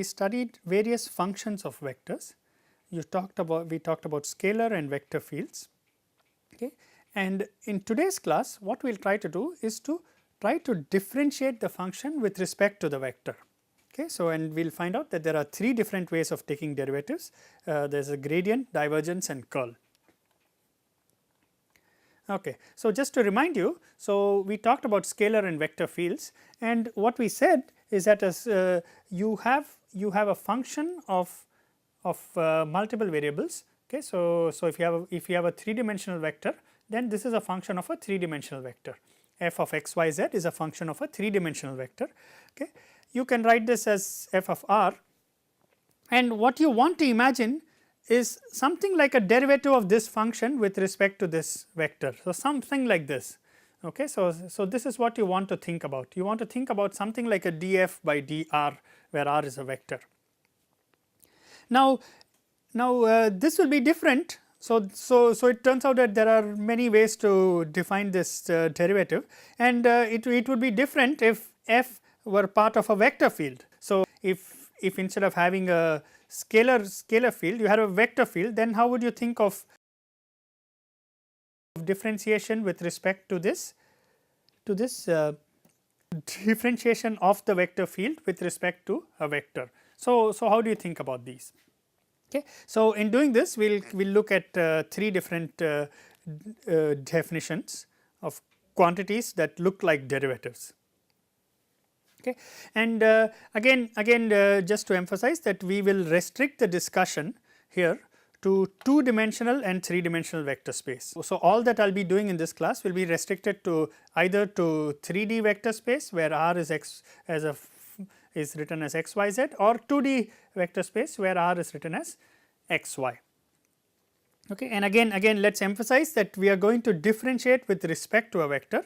we studied various functions of vectors. We talked about scalar and vector fields. Okay. And in today's class, what we will try to do is to try to differentiate the function with respect to the vector. Okay. So, and we will find out that there are 3 different ways of taking derivatives. There is a gradient, divergence and curl. Okay. So, just to remind you, so we talked about scalar and vector fields, and what we said is that as you have a function of multiple variables. Okay. So, if you have a 3-dimensional vector, then this is a function of a 3-dimensional vector. F of x y z is a function of a 3-dimensional vector. Okay. You can write this as f of r, and what you want to imagine is something like a derivative of this function with respect to this vector. So, something like this. Okay. So, this is what you want to think about. You want to think about something like a df by dr, where r is a vector. Now this will be different. So, it turns out that there are many ways to define this derivative, and it would be different if f were part of a vector field. So, if instead of having a scalar field you have a vector field, then how would you think of differentiation with respect to this differentiation of the vector field with respect to a vector. So, how do you think about these? Okay. So, in doing this we will look at 3 different definitions of quantities that look like derivatives. Okay. And again just to emphasize that we will restrict the discussion here to 2-dimensional and 3-dimensional vector space. So, all that I will be doing in this class will be restricted to either to 3D vector space, where R is is written as x y z, or 2D vector space where R is written as x y. Okay. And again let us emphasize that we are going to differentiate with respect to a vector,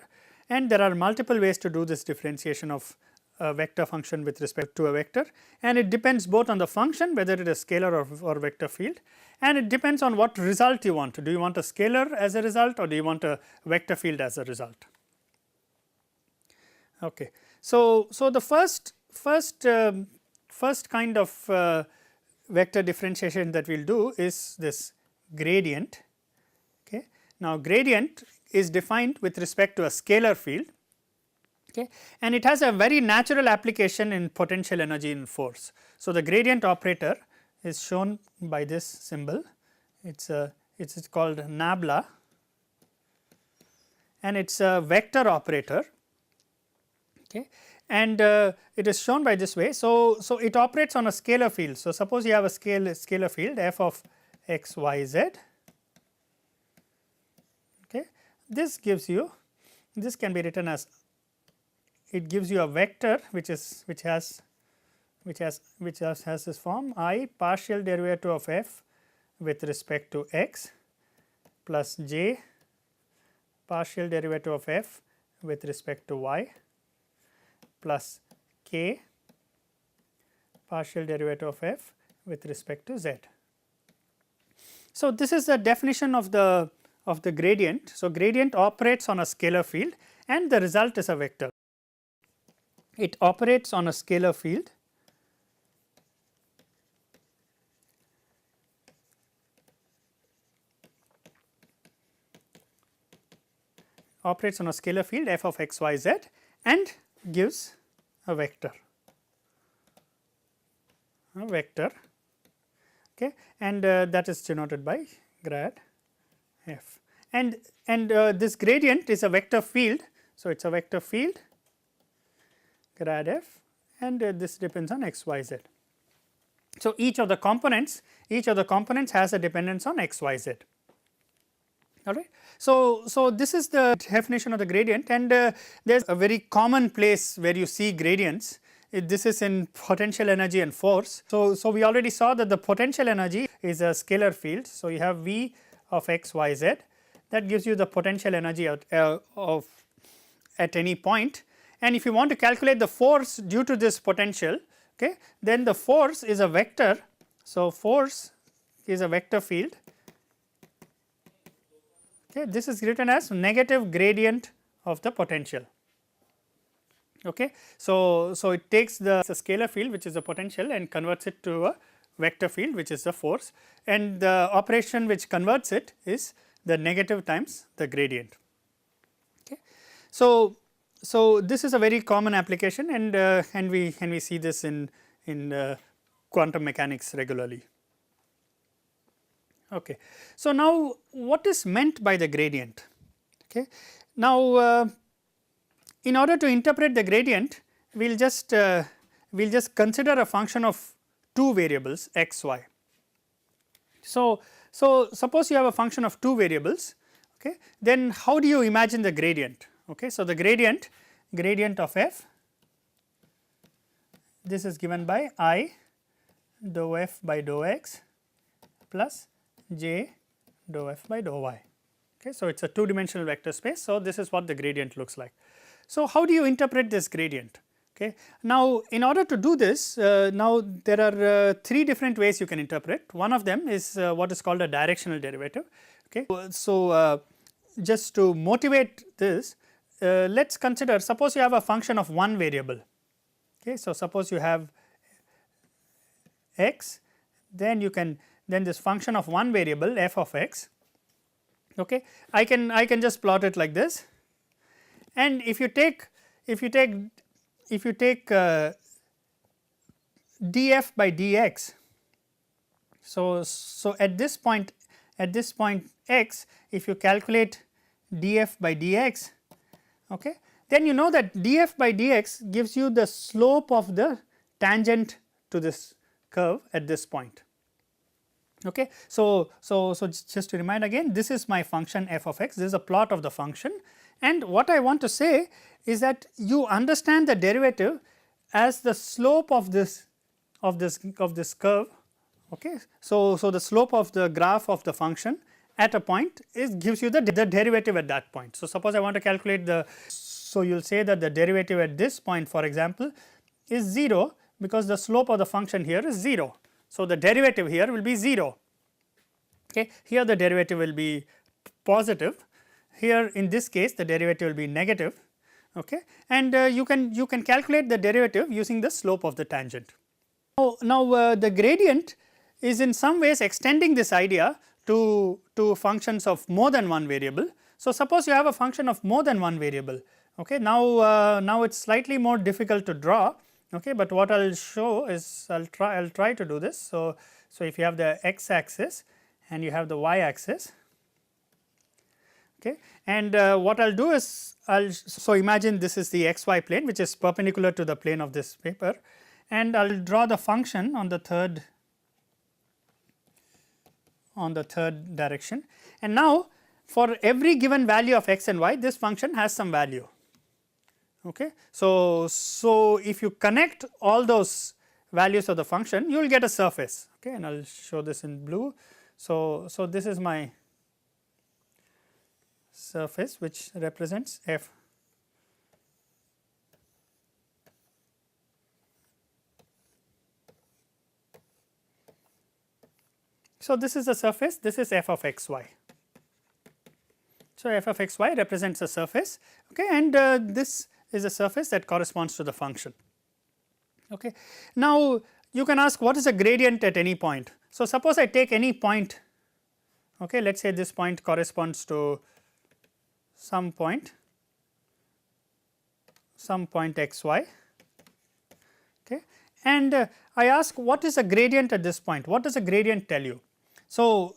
and there are multiple ways to do this differentiation of a vector function with respect to a vector, and it depends both on the function, whether it is scalar or vector field, and it depends on what result you want. Do you want a scalar as a result, or do you want a vector field as a result? Okay. So, the first kind of vector differentiation that we will do is this gradient. Okay. Now, gradient is defined with respect to a scalar field. Okay. And it has a very natural application in potential energy and force. So, the gradient operator is shown by this symbol. It is called nabla, and it is a vector operator. Okay. And it is shown by this way. So, it operates on a scalar field. So, suppose you have a scalar field f of x y z. Okay. This gives you, this can be written as, it gives you a vector which has this form I partial derivative of f with respect to x plus j partial derivative of f with respect to y plus k partial derivative of f with respect to z. So, this is the definition of the gradient. So, gradient operates on a scalar field and the result is a vector. It operates on a scalar field f of x y z and gives a vector. Okay, and that is denoted by grad f, and this gradient is a vector field. So, it is a vector field grad f, and this depends on x y z. So, each of the components has a dependence on x y z. All right. So, this is the definition of the gradient, and there is a very common place where you see gradients. This is in potential energy and force. So, we already saw that the potential energy is a scalar field. So, you have V of x y z, that gives you the potential energy at any point, and if you want to calculate the force due to this potential, okay, then the force is a vector. So, force is a vector field. Okay, this is written as negative gradient of the potential. Okay. So it takes the scalar field which is the potential and converts it to a vector field which is the force, and the operation which converts it is the negative times the gradient. Okay. So this is a very common application, and we see this in quantum mechanics regularly. Okay. So now what is meant by the gradient? Okay. Now in order to interpret the gradient, we will just consider a function of two variables x, y. So suppose you have a function of two variables, okay, then how do you imagine the gradient? Okay. So the gradient of f, this is given by I dou f by dou x plus j dou f by dou y. Okay. So it is a two dimensional vector space. So this is what the gradient looks like. So how do you interpret this gradient? Okay. Now in order to do this, now there are three different ways you can interpret. One of them is what is called a directional derivative. Okay. So just to motivate this, let us consider, suppose you have a function of one variable. Okay. So suppose you have x, then you can, then this function of one variable f of x. Okay. I can just plot it like this, and if you take df by dx, so at this point x, if you calculate df by dx, okay, then you know that df by dx gives you the slope of the tangent to this curve at this point. Okay. So just to remind again, this is my function f of x, this is a plot of the function, and what I want to say is that you understand the derivative as the slope of this curve. Okay. So the slope of the graph of the function at a point gives you the derivative at that point. So suppose I want to calculate so you will say that the derivative at this point, for example, is 0, because the slope of the function here is 0. So the derivative here will be 0. Okay. Here the derivative will be positive, here in this case the derivative will be negative. Okay. And you can calculate the derivative using the slope of the tangent. Now the gradient is in some ways extending this idea to functions of more than one variable. So suppose you have a function of more than one variable. Okay. Now it is slightly more difficult to draw. Okay, but what I will show is I will try to do this. So if you have the x axis and you have the y axis, okay, and what I will do is so imagine this is the xy plane which is perpendicular to the plane of this paper, and I will draw the function on the third direction, and now for every given value of x and y, this function has some value. Okay. So if you connect all those values of the function, you will get a surface. Okay, and I will show this in blue. So this is my surface which represents f. So this is the surface, this is f of x y. So f of x y represents a surface, okay, and this is a surface that corresponds to the function. Okay. Now you can ask, what is a gradient at any point? So suppose I take any point, okay, let us say this point corresponds to some point xy, okay, and I ask what is a gradient at this point, what does a gradient tell you? So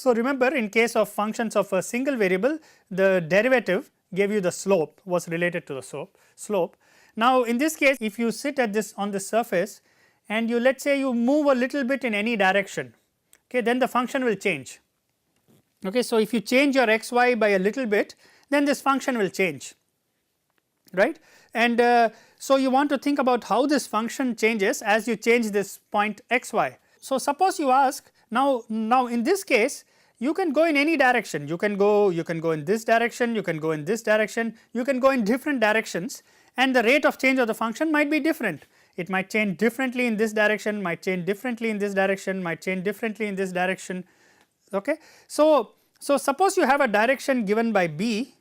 remember, in case of functions of a single variable, the derivative gave you the slope, was related to the slope. Now in this case, if you sit at this on this surface and you, let us say you move a little bit in any direction, okay, then the function will change. Okay. So if you change your xy by a little bit, then this function will change, right, and so you want to think about how this function changes as you change this point xy. So suppose you ask, now in this case you can go in any direction, you can go in this direction, you can go in this direction, you can go in different directions, and the rate of change of the function might be different. It might change differently in this direction, might change differently in this direction, might change differently in this direction. Okay. So suppose you have a direction given by b,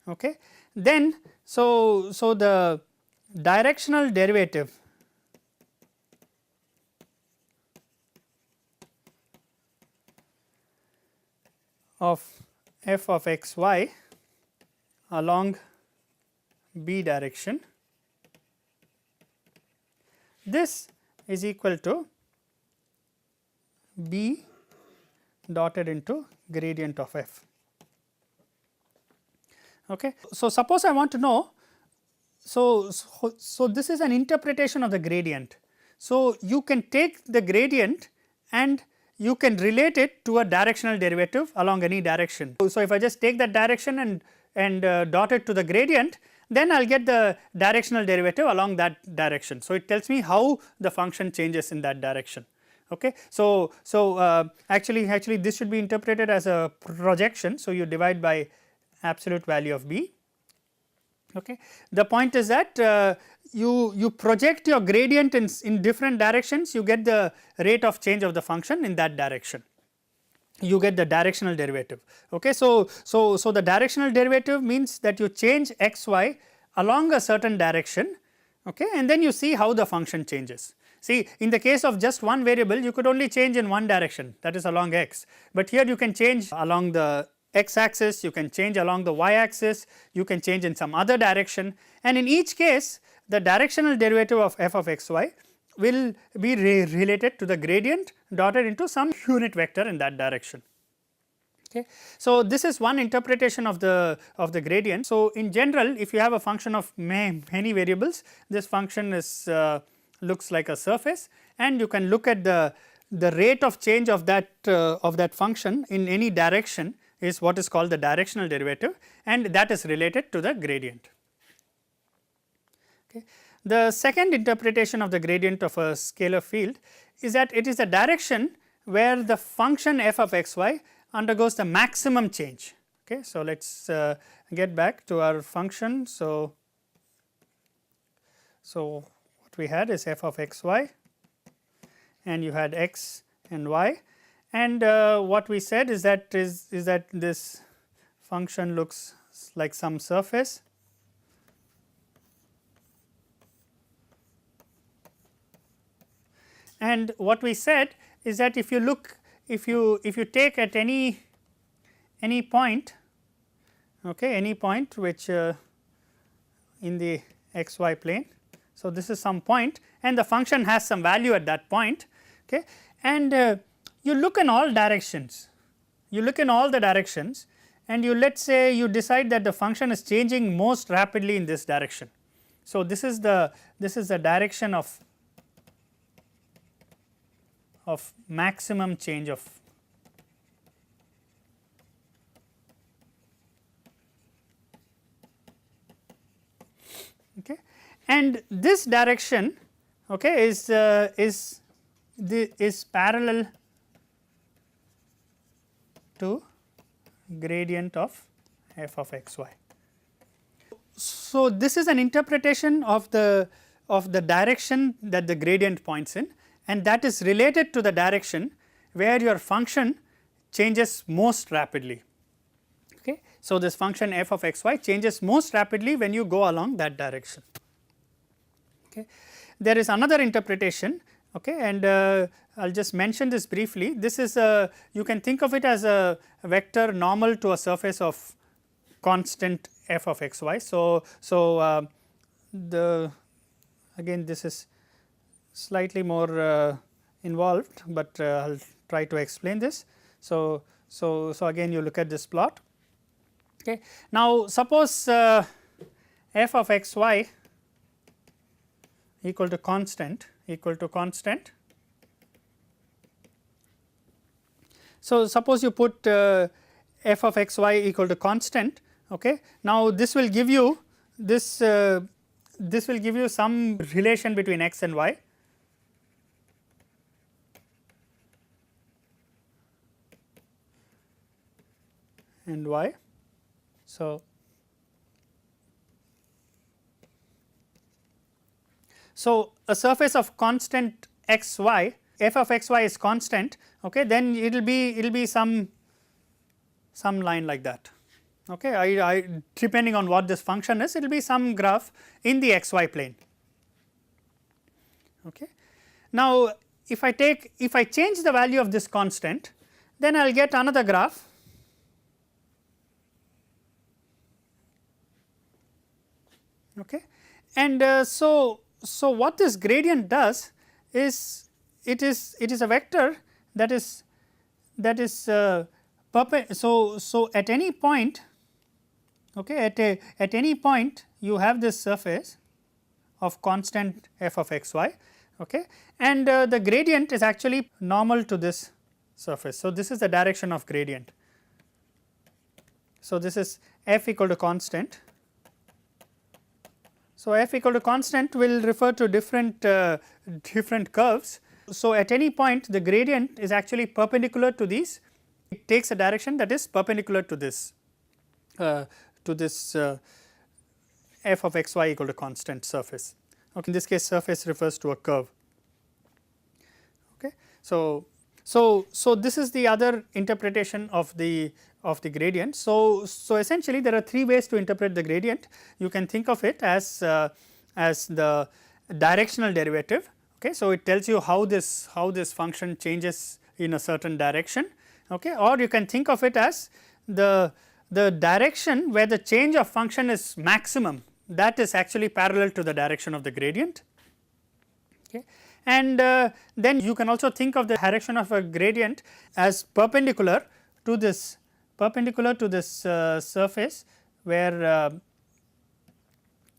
okay, then So, the directional derivative of f of x y along b direction, this is equal to b dotted into gradient of f. Okay. So, suppose I want to know, so this is an interpretation of the gradient. So, you can take the gradient and you can relate it to a directional derivative along any direction. So, if I just take that direction and dot it to the gradient, then I will get the directional derivative along that direction. So, it tells me how the function changes in that direction. Okay. So, actually this should be interpreted as a projection. So, you divide by absolute value of b. Okay. The point is that you project your gradient in different directions, you get the rate of change of the function in that direction, you get the directional derivative. Okay. So, the directional derivative means that you change x y along a certain direction, okay, and then you see how the function changes. See, in the case of just one variable, you could only change in one direction, that is along x, but here you can change along the x axis, you can change along the y axis, you can change in some other direction, and in each case the directional derivative of f of x y will be related to the gradient dotted into some unit vector in that direction. Okay. So, this is one interpretation of the gradient. So, in general, if you have a function of many variables, this function is looks like a surface, and you can look at the rate of change of that function in any direction is what is called the directional derivative, and that is related to the gradient. Okay. The second interpretation of the gradient of a scalar field is that it is a direction where the function f of x y undergoes the maximum change. Okay. So, let us get back to our function. So, what we had is f of x y, and you had x and y, and what we said is that this function looks like some surface, and what we said is that if you look, if you take at any point, okay, any point which in the x y plane. So, this is some point and the function has some value at that point, okay, and you look in all directions, you look in all the directions, and you let us say you decide that the function is changing most rapidly in this direction. So, this is the direction of maximum change of okay, and this direction, okay, is parallel to gradient of f of x y. So, this is an interpretation of the direction that the gradient points in, and that is related to the direction where your function changes most rapidly. Okay. So, this function f of x y changes most rapidly when you go along that direction. Okay. There is another interpretation, okay, and I will just mention this briefly. This is you can think of it as a vector normal to a surface of constant f of x y. So, again this is slightly more involved, but I will try to explain this. So, again you look at this plot. Okay. Now, suppose f of x y equal to constant. So, suppose you put f of x y equal to constant. Okay. Now, this will give you this will give you some relation between x and y. And y. So, a surface of constant x y, f of x y is constant, okay, then it will be some line like that. okay. I depending on what this function is, it will be some graph in the xy plane. Okay. Now, if I change the value of this constant, then I will get another graph. Okay. And so what this gradient does is it is a vector that is so at any point, okay, at any point you have this surface of constant f of x y, okay, and the gradient is actually normal to this surface. So, this is the direction of gradient. So, this is f equal to constant. So, f equal to constant will refer to different curves. So, at any point the gradient is actually perpendicular to these, it takes a direction that is perpendicular to this f of x y equal to constant surface. Okay. In this case, surface refers to a curve. Okay. So, this is the other interpretation of the gradient. So, essentially there are three ways to interpret the gradient. You can think of it as the directional derivative. Okay. So, it tells you how this function changes in a certain direction, okay, or you can think of it as the direction where the change of function is maximum, that is actually parallel to the direction of the gradient. Okay. And then you can also think of the direction of a gradient as perpendicular to this surface where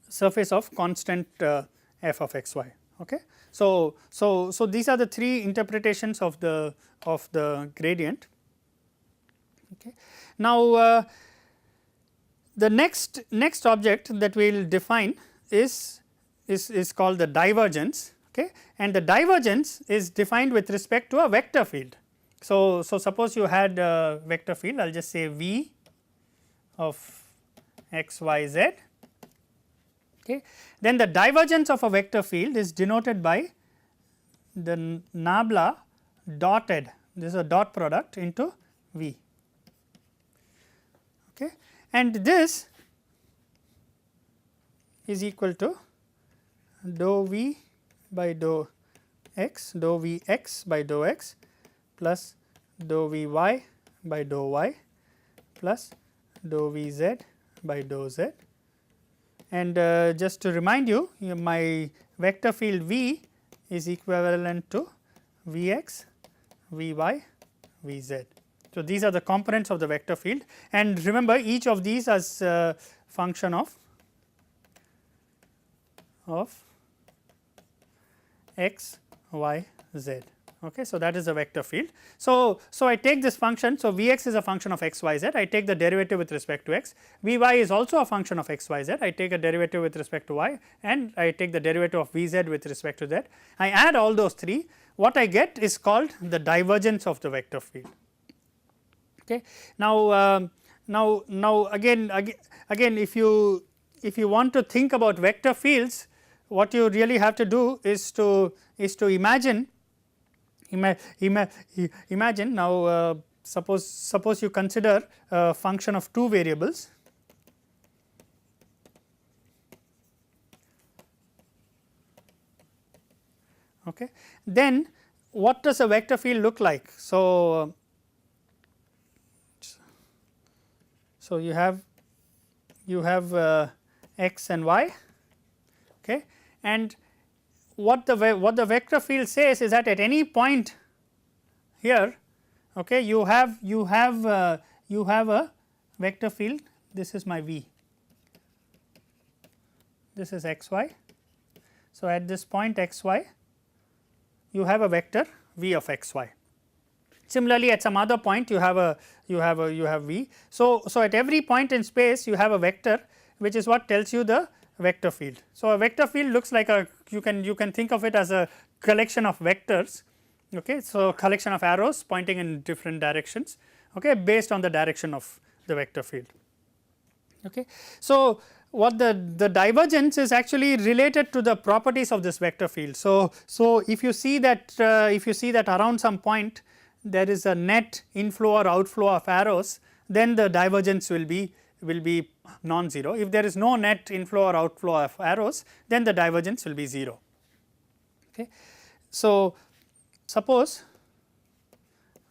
surface of constant f of x y. Okay. So, these are the three interpretations of the gradient. Okay. Now, the next object that we will define is called the divergence, okay, and the divergence is defined with respect to a vector field. So, suppose you had a vector field, I will just say V of x y z, okay. Then the divergence of a vector field is denoted by the nabla dotted, this is a dot product into V, okay, and this is equal to dou V by dou x, dou V x by dou x plus dou V y by dou y plus dou V z by dou z. And just to remind you, my vector field V is equivalent to V x, V y, V z. So, these are the components of the vector field, and remember each of these as a function of x, y, z. Okay. So, that is a vector field. So, I take this function. So, V x is a function of x, y, z. I take the derivative with respect to x. V y is also a function of x, y, z. I take a derivative with respect to y, and I take the derivative of V z with respect to z. I add all those three. What I get is called the divergence of the vector field. Okay. Now, again, if you want to think about vector fields, what you really have to do is to imagine now, suppose you consider a function of two variables. Okay. Then what does a vector field look like? So, you have x and y, okay, and what the vector field says is that at any point here, okay, you have a vector field. This is my V, this is x y. So, at this point x y, you have a vector V of x y. Similarly, at some other point you have V. So, at every point in space you have a vector, which is what tells you the vector field. So, a vector field looks like you can think of it as a collection of vectors, okay. So, collection of arrows pointing in different directions, okay, based on the direction of the vector field. Okay. So, what the divergence is actually related to the properties of this vector field. So, if you see that around some point there is a net inflow or outflow of arrows, then the divergence will be non-zero. If there is no net inflow or outflow of arrows, then the divergence will be 0. Okay. So, suppose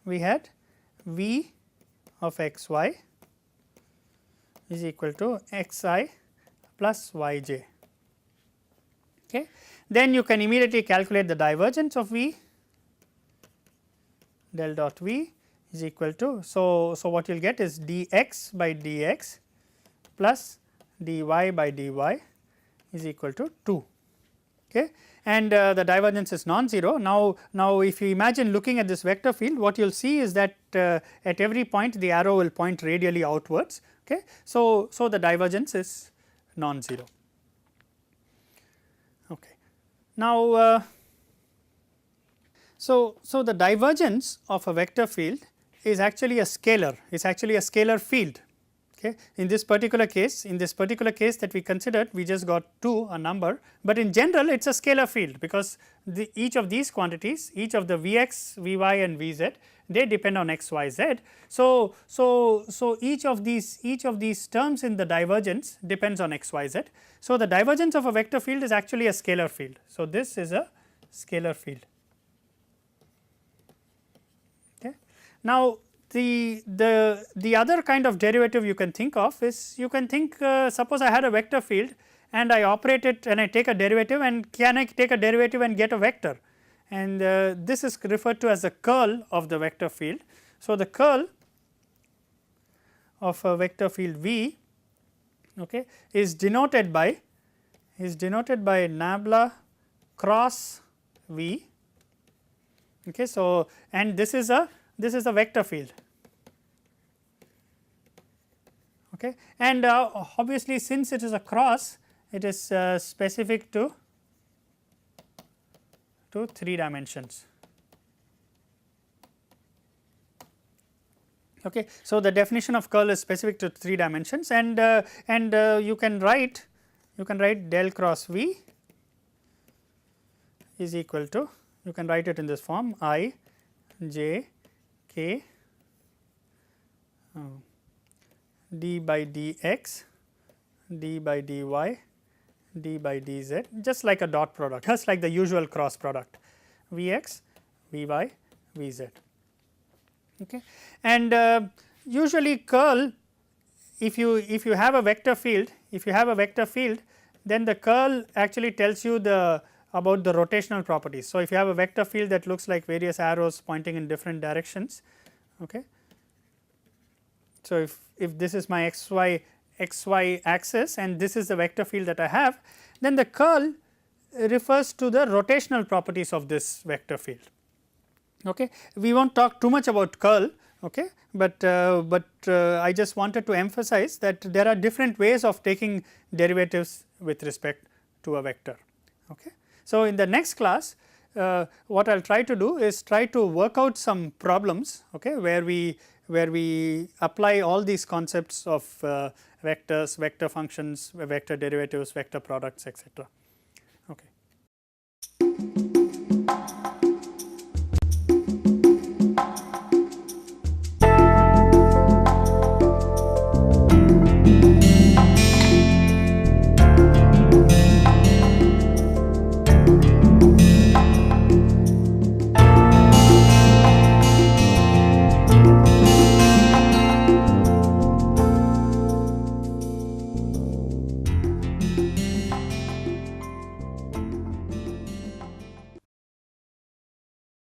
we had v of x y is equal to x I plus y j. Okay. Then you can immediately calculate the divergence of v, del dot v is equal to, so what you will get is dx by dx plus dy by dy is equal to 2. Okay. And the divergence is non-zero. Now if you imagine looking at this vector field, what you will see is that at every point the arrow will point radially outwards. Okay. So the divergence is non-zero. Okay. Now so the divergence of a vector field is actually a scalar field. Okay. In this particular case that we considered, we just got 2, a number, but in general it is a scalar field, because each of these quantities, each of the Vx, Vy and Vz, they depend on x, y, z. So each of these terms in the divergence depends on x, y, z. So the divergence of a vector field is actually a scalar field. So this is a scalar field. Okay. Now the other kind of derivative you can think of is, you can think suppose I had a vector field and I operate it and I take a derivative, and can I take a derivative and get a vector, and this is referred to as the curl of the vector field. So the curl of a vector field V, okay, is denoted by nabla cross V. Okay. So and this is a vector field. Okay. And obviously since it is a cross, it is specific to 3 dimensions. Okay. So the definition of curl is specific to 3 dimensions, and you can write del cross V is equal to, you can write it in this form, I j k d by dx, d by dy, d by dz, just like a dot product, just like the usual cross product, Vx, Vy, Vz. Okay. And usually curl, if you have a vector field, then the curl actually tells you about the rotational properties. So if you have a vector field that looks like various arrows pointing in different directions. Okay. So if this is my xy axis and this is the vector field that I have, then the curl refers to the rotational properties of this vector field. Okay. We will not talk too much about curl, okay, but I just wanted to emphasize that there are different ways of taking derivatives with respect to a vector. Okay. So in the next class, what I will try to do is try to work out some problems, okay, where we apply all these concepts of vectors, vector functions, vector derivatives, vector products, etc.